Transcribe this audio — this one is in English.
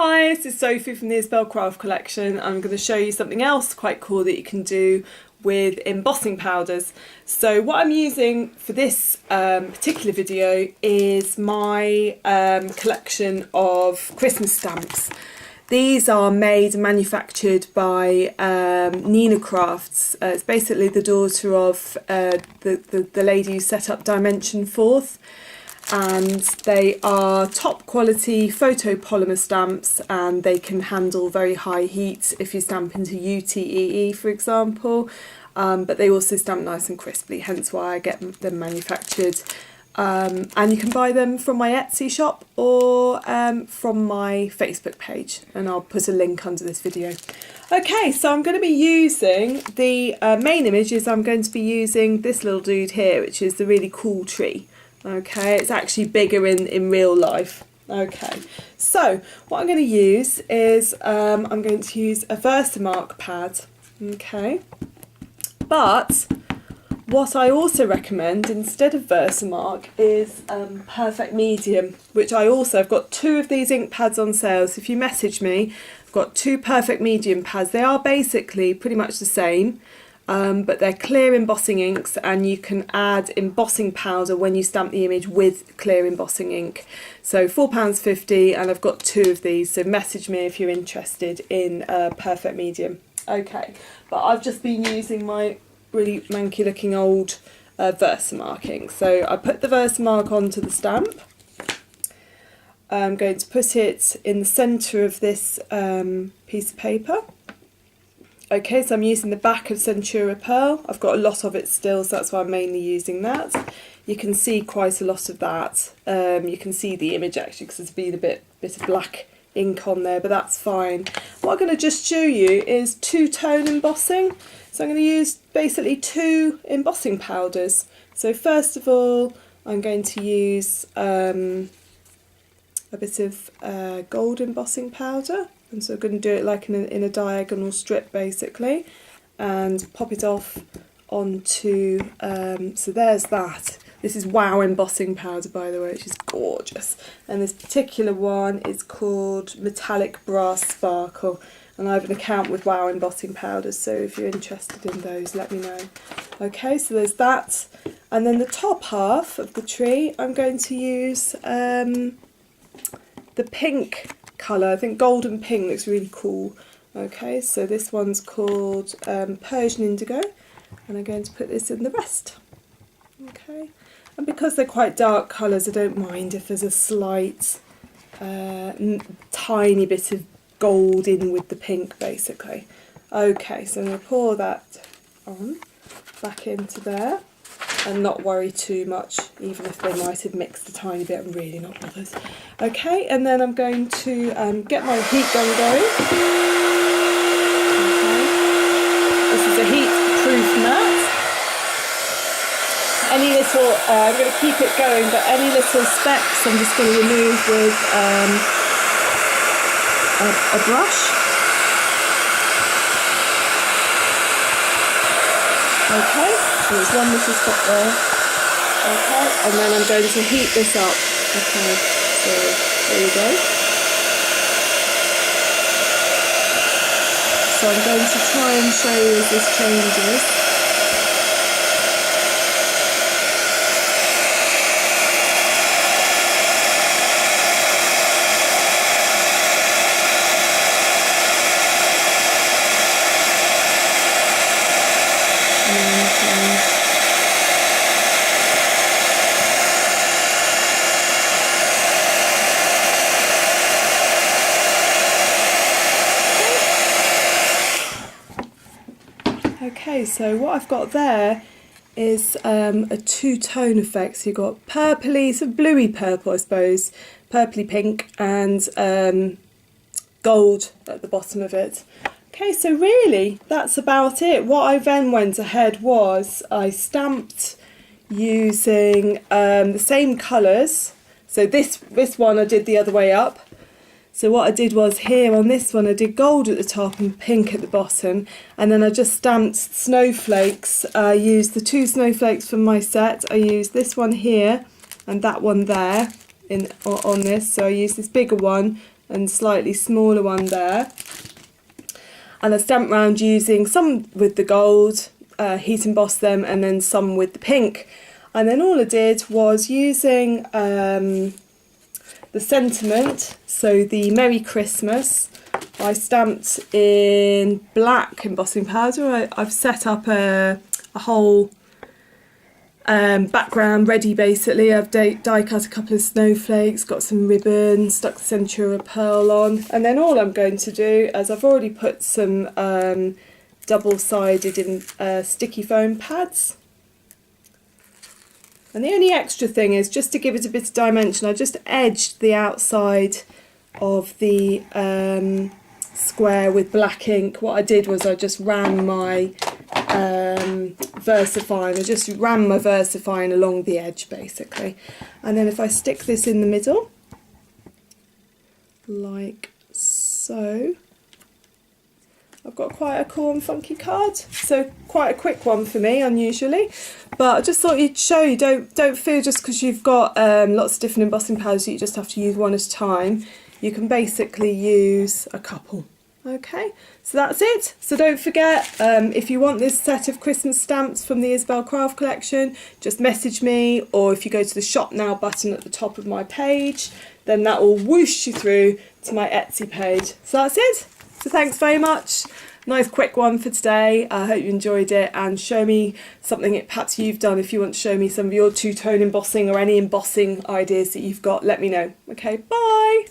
Hi, this is Sophie from the Isabel Craft Collection. I'm going to show you something else quite cool that you can do with embossing powders. So what I'm using for this particular video is my collection of Christmas stamps. These are made and manufactured by Nina Crafts. It's basically the daughter of the lady who set up Dimension Forth. And they are top quality photopolymer stamps, and they can handle very high heat if you stamp into UTEE, for example, but they also stamp nice and crisply, hence why I get them manufactured. And you can buy them from my Etsy shop or from my Facebook page, and I'll put a link under this video. Okay, so I'm going to be using the main images. I'm going to be using this little dude here, which is the really cool tree. Okay, it's actually bigger in real life. Okay, so what I'm going to use is I'm going to use a Versamark pad. Okay, but what I also recommend instead of Versamark is Perfect Medium, which I've got two of these ink pads on sale. So if you message me, I've got two Perfect Medium pads. They are basically pretty much the same. But they're clear embossing inks, and you can add embossing powder when you stamp the image with clear embossing ink. So £4.50, and I've got two of these, so message me if you're interested in Perfect Medium. Okay, but I've just been using my really manky looking old Versamark ink. So I put the Versamark onto the stamp. I'm going to put it in the centre of this piece of paper. Okay, so I'm using the back of Centura Pearl. I've got a lot of it still, so that's why I'm mainly using that. You can see quite a lot of that. You can see the image actually because there's been a bit of black ink on there, but that's fine. What I'm going to just show you is two-tone embossing. So I'm going to use basically two embossing powders. So first of all, I'm going to use a bit of gold embossing powder. And so I'm going to do it like in a diagonal strip basically, and pop it off onto, so there's that. This is Wow embossing powder, by the way, which is gorgeous. And this particular one is called Metallic Brass Sparkle. And I have an account with Wow embossing powders, so if you're interested in those, let me know. Okay, so there's that. And then the top half of the tree, I'm going to use the pink colour. I think golden pink looks really cool. Okay, so this one's called Persian Indigo, and I'm going to put this in the rest. Okay, and because they're quite dark colours, I don't mind if there's a slight tiny bit of gold in with the pink basically. Okay, so I'm going to pour that on back into there and not worry too much, even if they might have mixed a tiny bit. I'm really not bothered. Okay, and then I'm going to get my heat gun going. Okay. This is a heat-proof mat. Any little, I'm going to keep it going, but any little specks I'm just going to remove with a brush. Okay, so there's one little spot there. Okay, and then I'm going to heat this up. Okay, so there you go. So I'm going to try and show you as this changes. Okay, so what I've got there is a two-tone effect. So you've got purpley, sort of bluey purple, I suppose, purpley pink, and gold at the bottom of it. Okay, so really that's about it. What I then went ahead was I stamped using the same colours. So this one I did the other way up. So what I did was here on this one I did gold at the top and pink at the bottom, and then I just stamped snowflakes. I used the two snowflakes from my set. I used this one here and that one there on this. So I used this bigger one and slightly smaller one there. And I stamped round using some with the gold, heat embossed them, and then some with the pink. And then all I did was using the sentiment, so the Merry Christmas, I stamped in black embossing powder. I've set up a whole background ready basically. I've die cut a couple of snowflakes, got some ribbon, stuck the centre of a pearl on, and then all I'm going to do is I've already put some double-sided sticky foam pads. And the only extra thing is, just to give it a bit of dimension, I just edged the outside of the square with black ink. What I did was I just ran my VersaFine. I just ran my VersaFine along the edge basically. And then if I stick this in the middle, like so, I've got quite a cool and funky card. So quite a quick one for me, unusually. But I just thought you'd show you, don't feel just because you've got lots of different embossing powders that you just have to use one at a time. You can basically use a couple. Okay, so that's it. So don't forget, if you want this set of Christmas stamps from the Isabel Craft collection, just message me, or if you go to the shop now button at the top of my page, then that will whoosh you through to my Etsy page. So that's it. So thanks very much. Nice quick one for today. I hope you enjoyed it, and show me something that perhaps you've done. If you want to show me some of your two-tone embossing or any embossing ideas that you've got, let me know. Okay, bye.